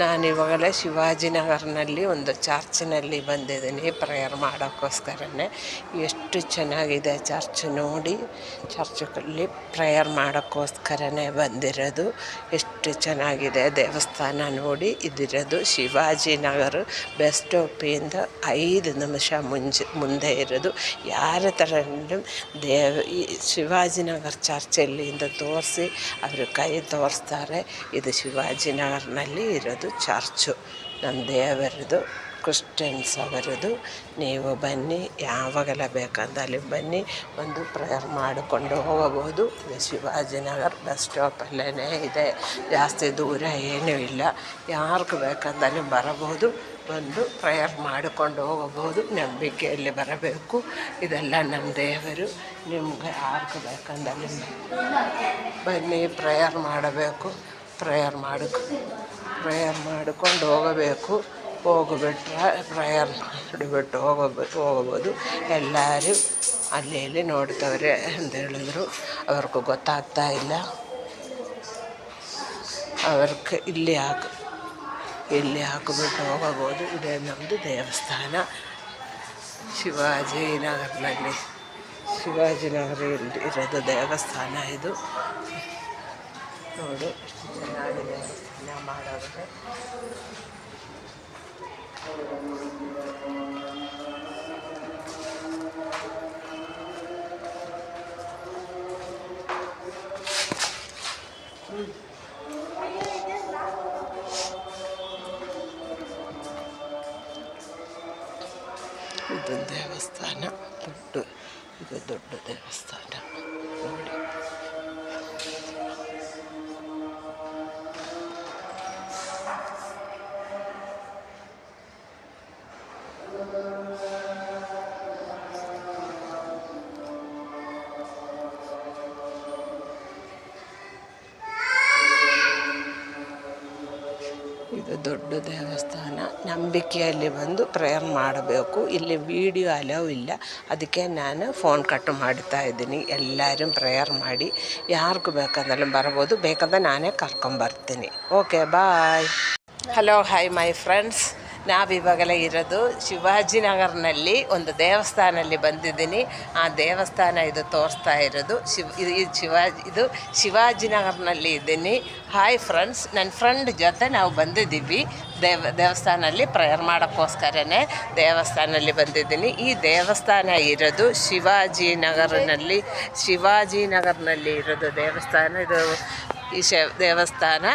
ನಾನಿವಾಗಲೇ ಶಿವಾಜಿನಗರ್ನಲ್ಲಿ ಒಂದು ಚರ್ಚ್ನಲ್ಲಿ ಬಂದಿದ್ದೀನಿ ಪ್ರೇಯರ್ ಮಾಡೋಕ್ಕೋಸ್ಕರನೇ. ಎಷ್ಟು ಚೆನ್ನಾಗಿದೆ ಚರ್ಚ್ ನೋಡಿ. ಚರ್ಚಲ್ಲಿ ಪ್ರೇಯರ್ ಮಾಡೋಕ್ಕೋಸ್ಕರನೇ ಬಂದಿರೋದು. ಎಷ್ಟು ಚೆನ್ನಾಗಿದೆ ದೇವಸ್ಥಾನ ನೋಡಿ. ಇದಿರೋದು ಶಿವಾಜಿನಗರ ಬಸ್ ಸ್ಟಾಪಿಂದ 5 ನಿಮಿಷ ಮುಂದೆ ಇರೋದು. ಯಾರ ಥರನೂ ಈ ಶಿವಾಜಿನಗರ ಚರ್ಚಲ್ಲಿಂದ ತೋರಿಸಿ ಅವರು ಕೈ ತೋರಿಸ್ತಾರೆ. ಇದು ಶಿವಾಜಿನಗರ್ನಲ್ಲಿ ಇರೋದು ಚರ್ಚು. ನಮ್ಮ ದೇವರದು, ಕ್ರಿಶ್ಚಿಯನ್ಸ್ ಅವರದು. ನೀವು ಬನ್ನಿ, ಯಾವಾಗೆಲ್ಲ ಬೇಕಂತ ಅಲ್ಲಿ ಬನ್ನಿ, ಒಂದು ಪ್ರೇಯರ್ ಮಾಡಿಕೊಂಡು ಹೋಗಬಹುದು. ಇದು ಶಿವಾಜಿನಗರ ಬಸ್ ಸ್ಟಾಪಲ್ಲೇ ಇದೆ, ಜಾಸ್ತಿ ದೂರ ಏನೂ ಇಲ್ಲ. ಯಾರಿಗೆ ಬೇಕಂದಲ್ಲಿ ಬರಬಹುದು, ಬಂದು ಪ್ರೇಯರ್ ಮಾಡಿಕೊಂಡು ಹೋಗಬಹುದು. ನಂಬಿಕೆಯಲ್ಲಿ ಬರಬೇಕು. ಇದೆಲ್ಲ ನಮ್ಮ ದೇವರು. ನಿಮ್ಗೆ ಯಾರಿಗೆ ಬೇಕಂದಲ್ಲಿ ಬನ್ನಿ, ಪ್ರೇಯರ್ ಮಾಡಬೇಕು. ಪ್ರೇಯರ್ ಮಾಡಿಕೊಂಡು ಹೋಗಬೇಕು. ಹೋಗಿಬಿಟ್ರೆ ಪ್ರೇಯರ್ ಮಾಡಿಬಿಟ್ಟು ಹೋಗಬೋದು. ಎಲ್ಲರೂ ಅಲ್ಲಿ ಇಲ್ಲಿ ನೋಡ್ತವ್ರೆ ಅಂತ ಹೇಳಿದ್ರು. ಅವ್ರಿಗೂ ಗೊತ್ತಾಗ್ತಾ ಇಲ್ಲ. ಅವ್ರಿಗೆ ಇಲ್ಲಿ ಹಾಕಿಬಿಟ್ಟು ಹೋಗಬೋದು. ಇದೇ ನಮ್ಮದು ದೇವಸ್ಥಾನ ಶಿವಾಜಿನಗರ್ನಲ್ಲಿ. ಶಿವಾಜಿನಗರಲ್ಲಿ ಇರೋದು ದೇವಸ್ಥಾನ ಇದು. ನೋಡು ಎಷ್ಟು ಚೆನ್ನಾಗಿದೆ ದೇವಸ್ಥಾನ ಮಾಡೋದ್ರೆ. ಇದು ದೇವಸ್ಥಾನ ದೊಡ್ಡ ದೇವಸ್ಥಾನ ನೋಡಿ. ಇದು ದೊಡ್ಡ ದೇವಸ್ಥಾನ. ನಂಬಿಕೆಯಲ್ಲಿ ಬಂದು ಪ್ರೇಯರ್ ಮಾಡಬೇಕು. ಇಲ್ಲಿ ವಿಡಿಯೋ ಅಲೋ ಇಲ್ಲ, ಅದಕ್ಕೆ ನಾನು ಫೋನ್ ಕಟ್ ಮಾಡ್ತಾ ಇದ್ದೀನಿ. ಎಲ್ಲರೂ ಪ್ರೇಯರ್ ಮಾಡಿ, ಯಾರಿಗೂ ಬೇಕಂದ್ರೆ ಬರ್ಬೋದು. ಬೇಕಂದ್ರೆ ನಾನೇ ಕರ್ಕೊಂಬರ್ತೀನಿ. Okay, bye. Hello, hi my friends. ನಾವಿವಾಗಲೇ ಇರೋದು ಶಿವಾಜಿನಗರ್ನಲ್ಲಿ ಒಂದು ದೇವಸ್ಥಾನಲ್ಲಿ ಬಂದಿದ್ದೀನಿ. ಆ ದೇವಸ್ಥಾನ ಇದು ತೋರಿಸ್ತಾ ಇರೋದು ಇದು ಶಿವಾಜಿನಗರ್ನಲ್ಲಿ ಇದ್ದೀನಿ. ಹಾಯ್ ಫ್ರೆಂಡ್ಸ್, ನನ್ನ ಫ್ರೆಂಡ್ ಜೊತೆ ನಾವು ಬಂದಿದ್ದೀವಿ ದೇವಸ್ಥಾನಲ್ಲಿ ಪ್ರೇಯರ್ ಮಾಡೋಕ್ಕೋಸ್ಕರನೇ ದೇವಸ್ಥಾನಲ್ಲಿ ಬಂದಿದ್ದೀನಿ. ಈ ದೇವಸ್ಥಾನ ಇರೋದು ಶಿವಾಜಿನಗರ್ನಲ್ಲಿ ಇರೋದು ದೇವಸ್ಥಾನ. ಇದು ಈ ದೇವಸ್ಥಾನ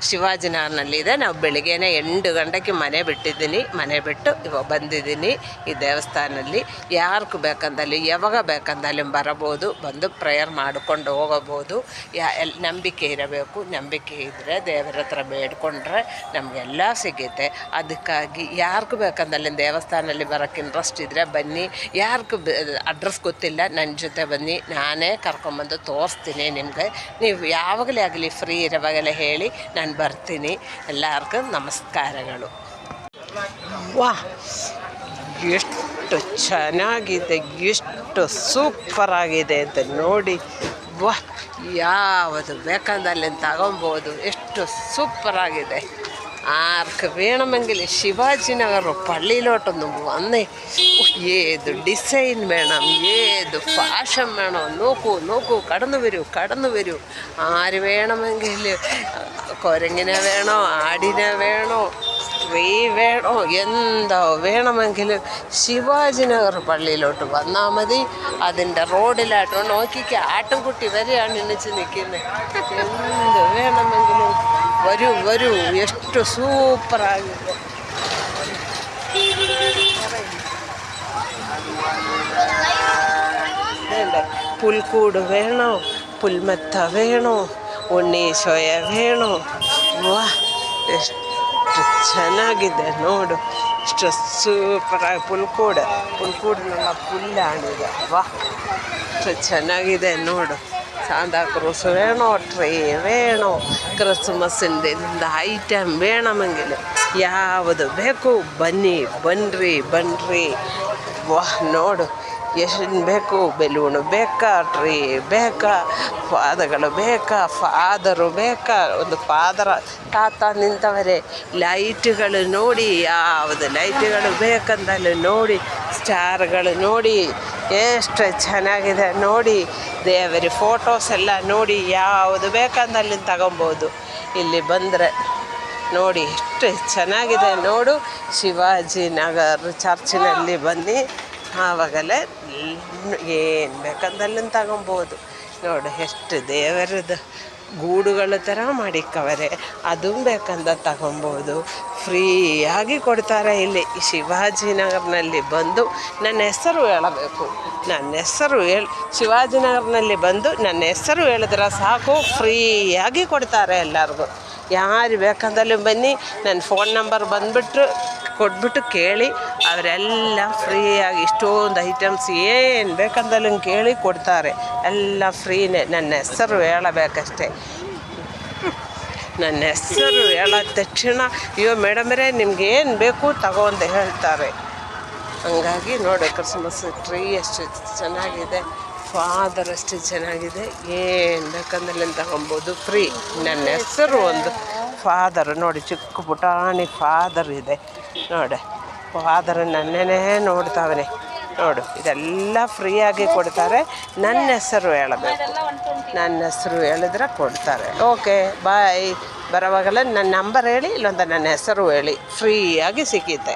ಶಿವಾಜಿನಗರ್ನಲ್ಲಿದೆ. ನಾವು ಬೆಳಿಗ್ಗೆನೇ 8 ಗಂಟೆಗೆ ಮನೆ ಬಿಟ್ಟು ಇವಾಗ ಬಂದಿದ್ದೀನಿ ಈ ದೇವಸ್ಥಾನದಲ್ಲಿ. ಯಾರಿಗೂ ಬೇಕಂದಲ್ಲಿ ಯಾವಾಗ ಬೇಕಂದಲ್ಲಿ ಬರಬೋದು, ಬಂದು ಪ್ರೇಯರ್ ಮಾಡಿಕೊಂಡು ಹೋಗಬೋದು. ನಂಬಿಕೆ ಇರಬೇಕು. ನಂಬಿಕೆ ಇದ್ದರೆ ದೇವರ ಹತ್ರ ಬೇಡ್ಕೊಂಡ್ರೆ ನಮಗೆಲ್ಲ ಸಿಗುತ್ತೆ. ಅದಕ್ಕಾಗಿ ಯಾರಿಗೂ ಬೇಕಂದಲ್ಲಿ ದೇವಸ್ಥಾನದಲ್ಲಿ ಬರೋಕ್ಕೆ ಇಂಟ್ರೆಸ್ಟ್ ಇದ್ದರೆ ಬನ್ನಿ. ಯಾರಿಗೂ ಅಡ್ರೆಸ್ ಗೊತ್ತಿಲ್ಲ, ನನ್ನ ಜೊತೆ ಬನ್ನಿ, ನಾನೇ ಕರ್ಕೊಂಬಂದು ತೋರಿಸ್ತೀನಿ ನಿಮಗೆ. ನೀವು ಯಾವಾಗಲೇ ಆಗಲಿ ಫ್ರೀ ಇರೋವಾಗೆಲ್ಲ ಹೇಳಿ, ನಾನು ಬರ್ತೀನಿ. ಎಲ್ಲರಿಗೂ ನಮಸ್ಕಾರಗಳು. ವಾಹ್, ಎಷ್ಟು ಚೆನ್ನಾಗಿದೆ, ಎಷ್ಟು ಸೂಪರಾಗಿದೆ ಅಂತ ನೋಡಿ. ವಾಹ್, ಯಾವುದು ಬೇಕಂದಲ್ಲಿ ತಗೊಬೋದು. ಎಷ್ಟು ಸೂಪರಾಗಿದೆ. ఆర్కు వేణమంగళి శివాజీనగర్ పల్లిలోటుంది అన్నీ ഏത് ഡിസൈൻ വേണം, ഏത് ഫാഷൻ വേണം, നോക്കൂ കടന്നു വരൂ. ആര് വേണമെങ്കിൽ കുരങ്ങിനെ വേണോ, ആടിനെ വേണോ, സ്ത്രീ വേണോ, എന്തോ വേണമെങ്കിലും ശിവാജിനഗർ പള്ളിയിലോട്ട് വന്നാൽ മതി. അതിൻ്റെ റോഡിലായിട്ട് നോക്കിക്കുക, ആട്ടുംകുട്ടി വരെയാണ് എണ്ണിച്ച് നിൽക്കുന്നത്. എന്ത് വേണമെങ്കിലും ವರು ಎಷ್ಟು ಸೂಪರ್ ಆಗಿದೆ. പുൽക്കൂട് വേണോ, പുൽമെത്ത വേണോ, ಉಣ್ಣಿ ಸೋಯ വേണോ? ವಾ ಎಷ್ಟು ಚೆನ್ನಾಗಿದೆ ನೋಡು, ಎಷ್ಟು ಸೂಪರಾಗಿ പുൽക്കൂടിനുള്ള പുല്ലാണിത്. ವಾ ಎಷ್ಟು ಚೆನ್ನಾಗಿದೆ ನೋಡು. സാന്താക്രൂസ് വേണോ, ട്രേ വേണോ, ಕ್ರಿಸ್ಮಸ್ಸಿಂದ ಐಟಮ್ വേണമെങ്കിൽ ಯಾವುದು ಬೇಕು ಬನ್ನಿರಿ. ವಾಹ್ ನೋಡು ಎಷ್ಟು ಬೇಕು, ಬೆಲೂನು ಬೇಕಾ, ಟ್ರೀ ಬೇಕಾ, ಪಾದಗಳು ಬೇಕಾ, ಫಾದರು ಬೇಕಾ, ಒಂದು ಫಾದರ ತಾತ ನಿಂತವರೇ. ಲೈಟ್ಗಳು ನೋಡಿ, ಯಾವುದು ಲೈಟ್ಗಳು ಬೇಕಂದಲ್ಲಿ ನೋಡಿ, ಸ್ಟಾರ್ಗಳು ನೋಡಿ ಎಷ್ಟು ಚೆನ್ನಾಗಿದೆ ನೋಡಿ. ದೇವರ ಫೋಟೋಸ್ ಎಲ್ಲ ನೋಡಿ, ಯಾವುದು ಬೇಕಂದಲ್ಲಿ ತಗೊಬೋದು. ಇಲ್ಲಿ ಬಂದರೆ ನೋಡಿ ಎಷ್ಟು ಚೆನ್ನಾಗಿದೆ ನೋಡು. ಶಿವಾಜಿನಗರ ಚರ್ಚಿನಲ್ಲಿ ಬನ್ನಿ, ಆವಾಗಲೇ ಏನು ಬೇಕಂದಲ್ಲಿ ತಗೊಬೋದು. ನೋಡು ಎಷ್ಟು ದೇವರದ್ದು ಗೂಡುಗಳ ಥರ ಮಾಡಿಕ್ಕವರೆ, ಅದು ಬೇಕಂದ ತಗೊಬೋದು. ಫ್ರೀಯಾಗಿ ಕೊಡ್ತಾರೆ ಇಲ್ಲಿ. ಶಿವಾಜಿನಗರ್ನಲ್ಲಿ ಬಂದು ನನ್ನ ಹೆಸರು ಹೇಳಬೇಕು. ಶಿವಾಜಿನಗರ್ನಲ್ಲಿ ಬಂದು ನನ್ನ ಹೆಸರು ಹೇಳಿದ್ರೆ ಸಾಕು, ಫ್ರೀಯಾಗಿ ಕೊಡ್ತಾರೆ ಎಲ್ಲರಿಗೂ. ಯಾರು ಬೇಕಂದಲ್ಲಿ ಬನ್ನಿ, ನನ್ನ ಫೋನ್ ನಂಬರ್ ಕೊಟ್ಬಿಟ್ಟು ಕೇಳಿ, ಅವರೆಲ್ಲ ಫ್ರೀಯಾಗಿ ಇಷ್ಟೊಂದು ಐಟಮ್ಸ್ ಏನು ಬೇಕಂದಲ್ಲಿ ಕೇಳಿ ಕೊಡ್ತಾರೆ. ಎಲ್ಲ ಫ್ರೀನೇ. ನನ್ನ ಹೆಸರು ಹೇಳಬೇಕಷ್ಟೆ. ನನ್ನ ಹೆಸರು ಹೇಳಿದ ತಕ್ಷಣ ಅಯ್ಯೋ ಮೇಡಮರೇ ನಿಮ್ಗೆ ಏನು ಬೇಕು ತಗೋ ಅಂತ ಹೇಳ್ತಾರೆ. ಹಂಗಾಗಿ ನೋಡಿ, ಕ್ರಿಸ್ಮಸ್ ಟ್ರೀ ಎಷ್ಟು ಚೆನ್ನಾಗಿದೆ, ಫಾದರ್ ಅಷ್ಟು ಚೆನ್ನಾಗಿದೆ. ಏನು ಬೇಕಂದಲ್ಲಿ ತಗೊಬೋದು, ಫ್ರೀ. ನನ್ನ ಹೆಸರು ಒಂದು ಫಾದರ್ ನೋಡಿ, ಚಿಕ್ಕ ಪುಟಾಣಿ ಫಾದರ್ ಇದೆ ನೋಡಿ. ಫಾದರ್ ನನ್ನೇ ನೋಡ್ತಾವನೆ ನೋಡು. ಇದೆಲ್ಲ ಫ್ರೀಯಾಗಿ ಕೊಡ್ತಾರೆ. ನನ್ನ ಹೆಸರು ಹೇಳಬೇಕು, ನನ್ನ ಹೆಸರು ಹೇಳಿದ್ರೆ ಕೊಡ್ತಾರೆ. Okay bye. ಬರೋವಾಗಲ್ಲ ನನ್ನ ನಂಬರ್ ಹೇಳಿ, ಇಲ್ಲೊಂದು ನನ್ನ ಹೆಸರು ಹೇಳಿ, ಫ್ರೀಯಾಗಿ ಸಿಕ್ಕುತ್ತೆ.